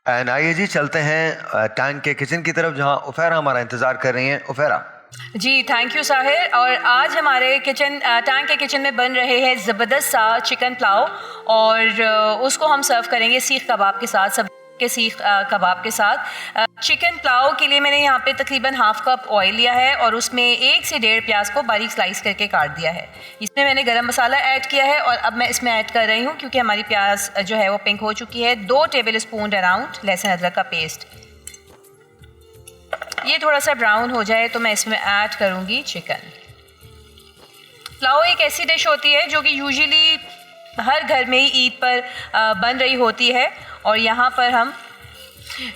And आइए जी चलते हैं टैंक के किचन की तरफ, जहां उफेरा हमारा इंतजार कर रही हैं। उफेरा जी थैंक यू साहिर। और आज हमारे टैंक के किचन में बन रहे हैं ज़बरदस्त सा चिकन पुलाव, और उसको हम सर्व करेंगे सीख कबाब के साथ, सब के सीख कबाब के साथ। चिकन पुलाव के लिए मैंने यहाँ पे तकरीबन हाफ कप ऑयल लिया है और उसमें 1 से 1.5 प्याज को बारीक स्लाइस करके काट दिया है। इसमें मैंने गरम मसाला ऐड किया है और अब मैं इसमें ऐड कर रही हूँ, क्योंकि हमारी प्याज जो है वो पिंक हो चुकी है, 2 टेबल स्पून अराउंड लहसुन अदरक का पेस्ट। ये थोड़ा सा ब्राउन हो जाए तो मैं इसमें ऐड करूँगी चिकन। पुलाव एक ऐसी डिश होती है जो कि यूजुअली हर घर में ही ईद पर बन रही होती है, और यहाँ पर हम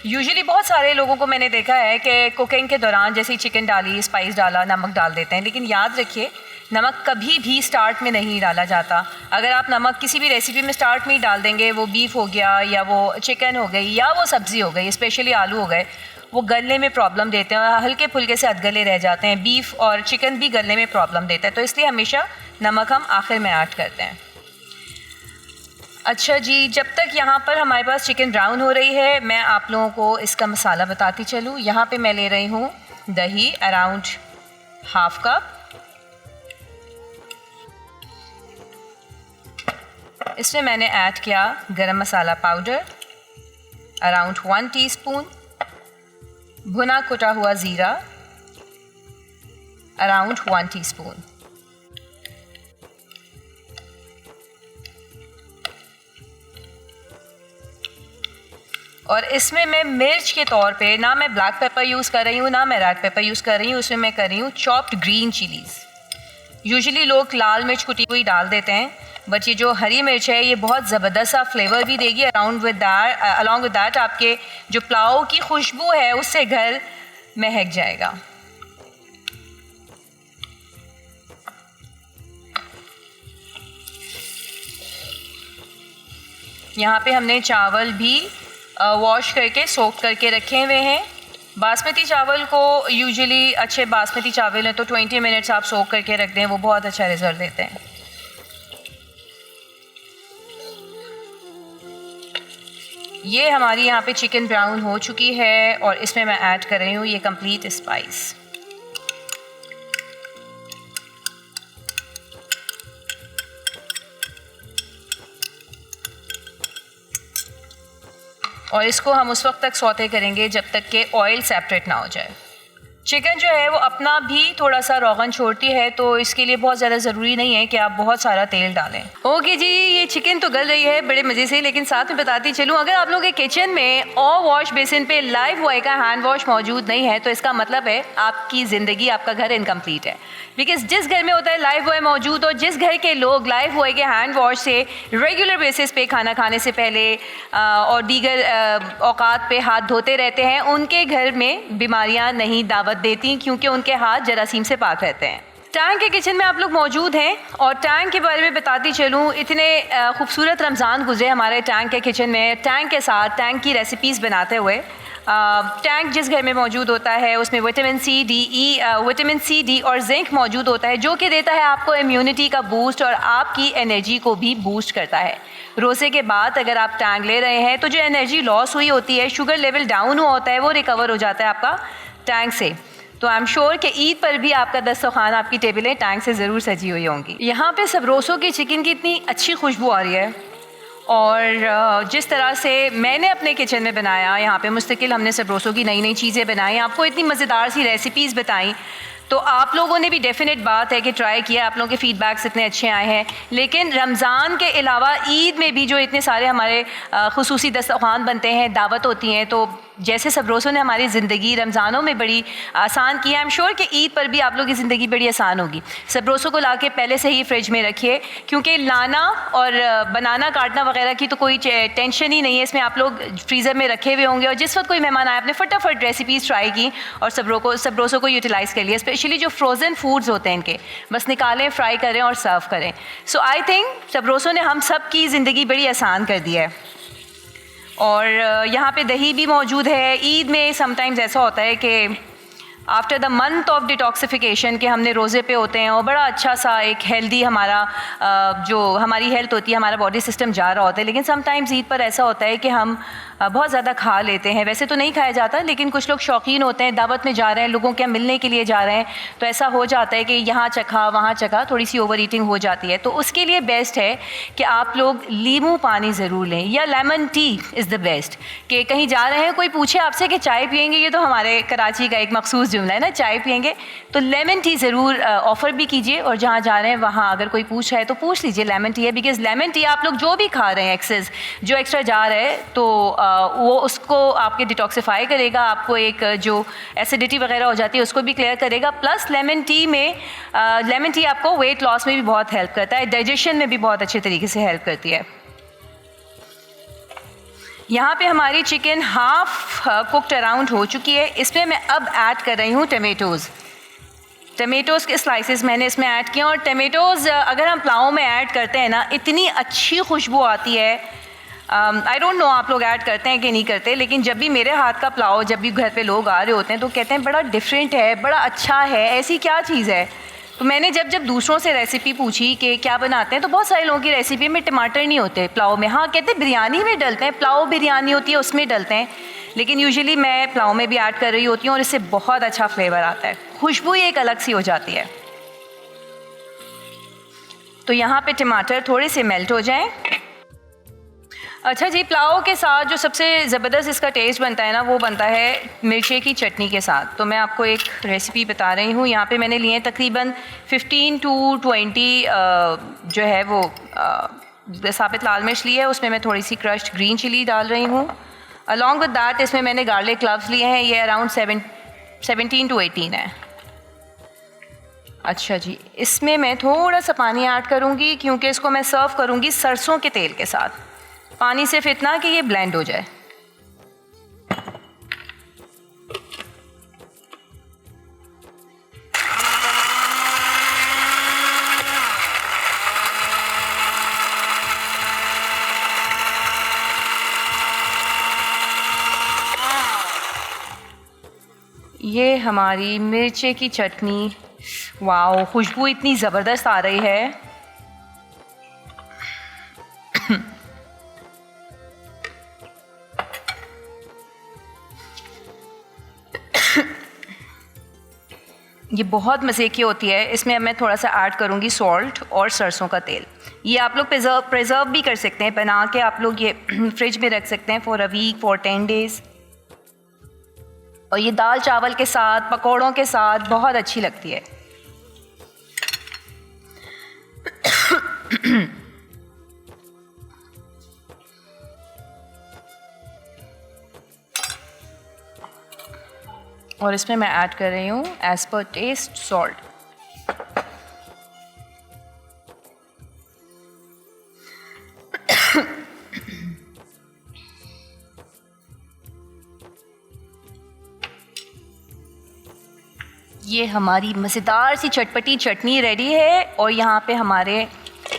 यूजुअली बहुत सारे लोगों को मैंने देखा है कि कुकिंग के दौरान जैसे चिकन डाली, स्पाइस डाला, नमक डाल देते हैं, लेकिन याद रखिए नमक कभी भी स्टार्ट में नहीं डाला जाता। अगर आप नमक किसी भी रेसिपी में स्टार्ट में ही डाल देंगे, वो बीफ हो गया या वो चिकन हो गई या वो सब्ज़ी हो गई, स्पेशली आलू हो गए, वो गलने में प्रॉब्लम देते हैं और हल्के फुल्के से अधगले रह जाते हैं। बीफ और चिकन भी गलने में प्रॉब्लम देता है, तो इसलिए हमेशा नमक हम आखिर में ऐड करते हैं। अच्छा जी, जब तक यहाँ पर हमारे पास चिकन ब्राउन हो रही है, मैं आप लोगों को इसका मसाला बताती चलूँ। यहाँ पे मैं ले रही हूँ दही अराउंड हाफ कप, इसमें मैंने ऐड किया गरम मसाला पाउडर अराउंड 1 टीस्पून, भुना कुटा हुआ ज़ीरा अराउंड 1 टीस्पून, और इसमें मैं मिर्च के तौर पे ना मैं ब्लैक पेपर यूज़ कर रही हूँ ना मैं रेड पेपर यूज़ कर रही हूँ, उसमें मैं कर रही हूँ चॉप्ड ग्रीन चिलीज़। यूजुअली लोग लाल मिर्च कुटी हुई डाल देते हैं, बट ये जो हरी मिर्च है ये बहुत ज़बरदस्त सा फ्लेवर भी देगी। अलॉन्ग विद दैट आपके जो पुलाव की खुशबू है उससे घर महक जाएगा। यहाँ पे हमने चावल भी वॉश करके सोक करके रखे हुए हैं। बासमती चावल को यूजुअली अच्छे बासमती चावल हैं तो 20 मिनट्स आप सोक करके रख दें, वो बहुत अच्छा रिजल्ट देते हैं। ये हमारी यहाँ पे चिकन ब्राउन हो चुकी है और इसमें मैं ऐड कर रही हूँ ये कंप्लीट स्पाइस। और इसको हम उस वक्त तक सौते करेंगे जब तक कि ऑयल सेपरेट ना हो जाए। चिकन जो है वो अपना भी थोड़ा सा रोगन छोड़ती है, तो इसके लिए बहुत ज़्यादा ज़रूरी नहीं है कि आप बहुत सारा तेल डालें। ओके जी, ये चिकन तो गल रही है बड़े मज़े से, लेकिन साथ में बताती चलूँ, अगर आप लोगों के किचन में और वॉश बेसिन पे लाइव बॉय का हैंड वॉश मौजूद नहीं है तो इसका मतलब है आपकी ज़िंदगी, आपका घर इनकम्प्लीट है। बिकॉज जिस घर में होता है लाइव बॉय मौजूद और जिस घर के लोग लाइव बॉय के हैंड वॉश से रेगुलर बेसिस पे खाना खाने से पहले और दीगर औकात पे हाथ धोते रहते हैं, उनके घर में बीमारियां नहीं दावत देती, क्योंकि उनके हाथ जरासीम से पाक रहते हैं। टैंक के किचन में आप लोग मौजूद हैं और टैंक के बारे में बताती चलूँ, इतने खूबसूरत रमज़ान गुजरे हमारे टैंक के किचन में, टैंक के साथ टैंक की रेसिपीज़ बनाते हुए। टैंक जिस घर में मौजूद होता है उसमें विटामिन सी, डी और जिंक मौजूद होता है, जो कि देता है आपको इम्यूनिटी का बूस्ट और आपकी एनर्जी को भी बूस्ट करता है। रोज़े के बाद अगर आप टैंक ले रहे हैं तो जो एनर्जी लॉस हुई होती है, शुगर लेवल डाउन हुआ होता है, वो रिकवर हो जाता है आपका टैंक से। तो आई एम श्योर कि ईद पर भी आपका दस्तरखान, आपकी टेबलें टैंक से ज़रूर सजी हुई होंगी। यहाँ पे सबरोसों की चिकन की इतनी अच्छी खुशबू आ रही है, और जिस तरह से मैंने अपने किचन में बनाया, यहाँ पे मुस्तकिल हमने सबरोसों की नई नई चीज़ें बनाई, आपको इतनी मज़ेदार सी रेसिपीज़ बताई, तो आप लोगों ने भी डेफिनेट बात है कि ट्राई किया, आप लोगों के फीडबैक्स इतने अच्छे आए हैं। लेकिन रमज़ान के अलावा ईद में भी जो इतने सारे हमारे खुसूसी दस्तरखान बनते हैं, दावत होती हैं, तो जैसे सबरोसों ने हमारी ज़िंदगी रमज़ानों में बड़ी आसान की है, आई एम श्योर कि ईद पर भी आप लोगों की ज़िंदगी बड़ी आसान होगी। सबरोसों को लाके पहले से ही फ्रिज में रखिए, क्योंकि लाना और बनाना, काटना वगैरह की तो कोई टेंशन ही नहीं है, इसमें आप लोग फ्रीज़र में रखे हुए होंगे और जिस वक्त कोई मेहमान आए आपने फटाफट रेसिपीज़ ट्राई की और सबरोसों को यूटिलाइज़ कर लिया। स्पेशली जो फ्रोज़न फूड्स होते हैं इनके बस निकालें, फ्राई करें और सर्व करें। सो आई थिंक सबरोसों ने हम सब की ज़िंदगी बड़ी आसान कर दी है। और यहाँ पे दही भी मौजूद है। ईद में समटाइम्स ऐसा होता है कि after the month of detoxification के हमने रोज़े पे होते हैं और बड़ा अच्छा सा एक हेल्दी हमारा जो हमारी हेल्थ होती है, हमारा बॉडी सिस्टम जा रहा होता है, लेकिन समटाइम्स ईद पर ऐसा होता है कि हम बहुत ज़्यादा खा लेते हैं। वैसे तो नहीं खाया जाता, लेकिन कुछ लोग शौकीन होते हैं, दावत में जा रहे हैं, लोगों के मिलने के लिए जा रहे हैं, तो ऐसा हो जाता है कि यहाँ चखा वहाँ चखा, थोड़ी सी ओवर ईटिंग हो जाती है। तो उसके लिए बेस्ट है कि आप लोग नींबू पानी ज़रूर लें, या lemon tea is the best. कि कहीं जा रहे हैं, कोई पूछे आपसे कि चाय पियेंगे, ये तो हमारे कराची का एक मखसूस जुमला है ना, चाय पियेंगे, तो लेमन टी ज़रूर ऑफ़र भी कीजिए। और जहाँ जा रहे हैं वहाँ अगर कोई पूछ रहा है तो पूछ लीजिए लेमन टी है, बिकॉज़ लेमन टी आप लोग जो भी खा रहे हैं एक्सेस जो एक्स्ट्रा जा रहा है, तो वो उसको आपके डिटॉक्सिफाई करेगा, आपको एक जो एसिडिटी वगैरह हो जाती है उसको भी क्लियर करेगा। प्लस लेमन टी आपको वेट लॉस में भी बहुत हेल्प करता है, डाइजेशन में भी बहुत अच्छे तरीके से हेल्प करती है। यहाँ पे हमारी चिकन हाफ कुकड अराउंड हो चुकी है। इसमें मैं अब ऐड कर रही हूँ टमेटोज़ के स्लाइसेस मैंने इसमें ऐड किए। और टमेटोज़ अगर हम पुलाव में ऐड करते हैं ना, इतनी अच्छी खुशबू आती है। आई डोंट नो आप लोग ऐड करते हैं कि नहीं करते, लेकिन जब भी मेरे हाथ का पुलाव, जब भी घर पे लोग आ रहे होते हैं तो कहते हैं बड़ा डिफरेंट है, बड़ा अच्छा है, ऐसी क्या चीज़ है। तो मैंने जब दूसरों से रेसिपी पूछी कि क्या बनाते हैं, तो बहुत सारे लोगों की रेसिपी में टमाटर नहीं होते पुलाव में। हाँ, कहते हैं बिरयानी में डलते हैं, पुलाव बिरयानी होती है उसमें डलते हैं, लेकिन यूजुअली मैं पुलाव में भी ऐड कर रही होती हूँ और इससे बहुत अच्छा फ्लेवर आता है, खुशबू ही एक अलग सी हो जाती है। तो यहाँ पे टमाटर थोड़े से मेल्ट हो जाएं। अच्छा जी, पुलाव के साथ जो सबसे ज़बरदस्त इसका टेस्ट बनता है ना, वो बनता है मिर्ची की चटनी के साथ। तो मैं आपको एक रेसिपी बता रही हूँ। यहाँ पे मैंने लिए तकरीबन 15 to 20 जो है वो साबित लाल मिर्च ली है, उसमें मैं थोड़ी सी क्रश्ड ग्रीन चिली डाल रही हूँ। अलॉन्ग विद दैट इसमें मैंने गार्लिक क्लव्स लिए हैं, ये अराउंड 17 to 18 है। अच्छा जी, इसमें मैं थोड़ा सा पानी ऐड करूँगी क्योंकि इसको मैं सर्व करूँगी सरसों के तेल के साथ। पानी सिर्फ इतना कि ये ब्लेंड हो जाए। ये हमारी मिर्चे की चटनी, वाओ, खुशबू इतनी ज़बरदस्त आ रही है। ये बहुत मज़े की होती है। इसमें अब मैं थोड़ा सा ऐड करूँगी सॉल्ट और सरसों का तेल। ये आप लोग प्रिजर्व भी कर सकते हैं, बना के आप लोग ये फ्रिज में रख सकते हैं for a week, for 10 days. और ये दाल चावल के साथ, पकौड़ों के साथ बहुत अच्छी लगती है। और इसमें मैं ऐड कर रही हूँ एज पर टेस्ट सॉल्ट। ये हमारी मज़ेदार सी चटपटी चटनी रेडी है। और यहाँ पे हमारे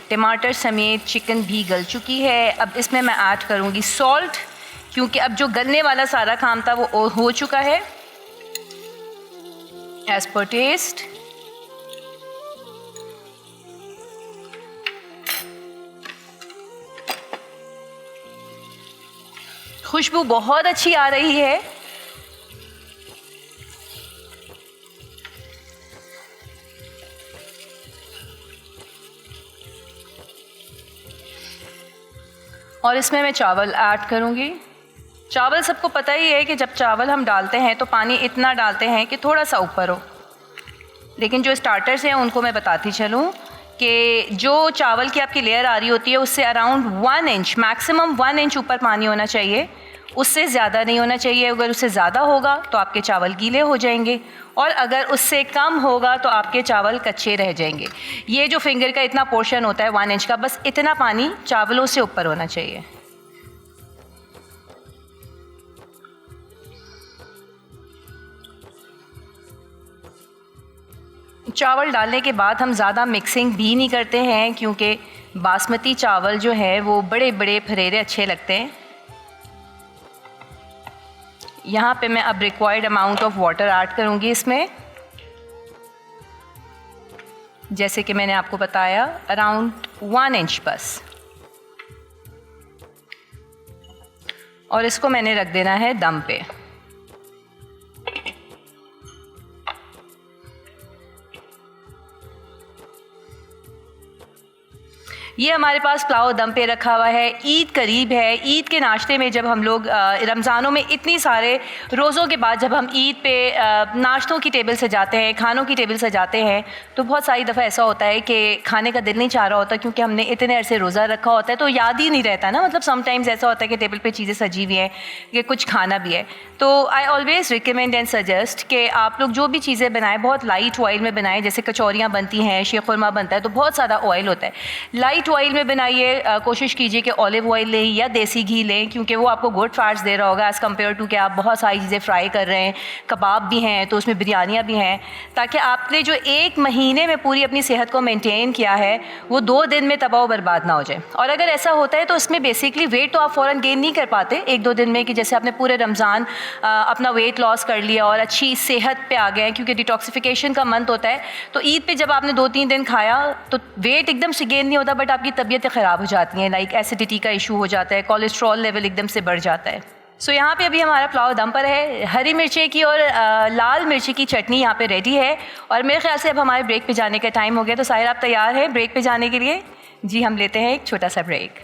टमाटर समेत चिकन भी गल चुकी है। अब इसमें मैं ऐड करूँगी सॉल्ट, क्योंकि अब जो गलने वाला सारा काम था वो हो चुका है। As per test. खुशबू बहुत अच्छी आ रही है। और इसमें मैं चावल ऐड करूँगी। चावल सबको पता ही है कि जब चावल हम डालते हैं तो पानी इतना डालते हैं कि थोड़ा सा ऊपर हो, लेकिन जो स्टार्टर्स हैं उनको मैं बताती चलूँ कि जो चावल की आपकी लेयर आ रही होती है उससे अराउंड 1 इंच, मैक्सिमम 1 इंच ऊपर पानी होना चाहिए, उससे ज़्यादा नहीं होना चाहिए। अगर उससे ज़्यादा होगा तो आपके चावल गीले हो जाएंगे, और अगर उससे कम होगा तो आपके चावल कच्चे रह जाएंगे। ये जो फिंगर का इतना पोर्शन होता है 1 इंच का, बस इतना पानी चावलों से ऊपर होना चाहिए। चावल डालने के बाद हम ज़्यादा मिक्सिंग भी नहीं करते हैं, क्योंकि बासमती चावल जो है वो बड़े बड़े फरेरे अच्छे लगते हैं। यहाँ पे मैं अब required amount of water add करूँगी इसमें, जैसे कि मैंने आपको बताया अराउंड 1 इंच बस। और इसको मैंने रख देना है दम पे। ये हमारे पास पुलाव दम पे रखा हुआ है। ईद करीब है। ईद के नाश्ते में जब हम लोग रमज़ानों में इतनी सारे रोज़ों के बाद जब हम ईद पे नाश्तों की टेबल से जाते हैं, खानों की टेबल से जाते हैं, तो बहुत सारी दफ़ा ऐसा होता है कि खाने का दिल नहीं चाह रहा होता क्योंकि हमने इतने अरसे रोज़ा रखा होता है, तो याद ही नहीं रहता ना। मतलब समटाइम्स ऐसा होता है कि टेबल पे चीज़ें सजी हुई हैं कि कुछ खाना भी है। तो I always recommend and suggest कि आप लोग जो भी चीज़ें बनाएं बहुत लाइट ऑयल में बनाएं। जैसे कचौरियाँ बनती हैं, शीर खुरमा बनता है, तो बहुत ज़्यादा ऑयल होता है। लाइट ऑयल में बनाइए। कोशिश कीजिए कि ऑलिव ऑयल लें या देसी घी लें, क्योंकि वो आपको गुड फैट्स दे रहा होगा एज़ कम्पेयर टू कि आप बहुत सारी चीज़ें फ्राई कर रहे हैं। कबाब भी हैं तो उसमें बिरयानियाँ भी हैं, ताकि आपने जो एक महीने में पूरी अपनी सेहत को मेंटेन किया है वो 2 दिन में तबाह बर्बाद ना हो जाए। और अगर ऐसा होता है तो उसमें बेसिकली वेट तो आप फ़ौरन गेन नहीं कर पाते 1-2 दिन में, कि जैसे आपने पूरे रमज़ान अपना वेट लॉस कर लिया और अच्छी सेहत पे आ गए, क्योंकि डिटॉक्सिफिकेशन का मंथ होता है। तो ईद पे जब आपने 2-3 दिन खाया तो वेट एकदम से गेन नहीं होता, बट आपकी तबीयतें ख़राब हो जाती हैं। लाइक एसिडिटी का इशू हो जाता है, कोलेस्ट्रॉल लेवल एकदम से बढ़ जाता है। सो यहाँ पे अभी हमारा पुलाव दम पर है। हरी मिर्ची की और लाल मिर्ची की चटनी यहाँ पे रेडी है। और मेरे ख्याल से अब हमारे ब्रेक पे जाने का टाइम हो गया। तो साहिर आप तैयार हैं ब्रेक पे जाने के लिए? जी, हम लेते हैं एक छोटा सा ब्रेक।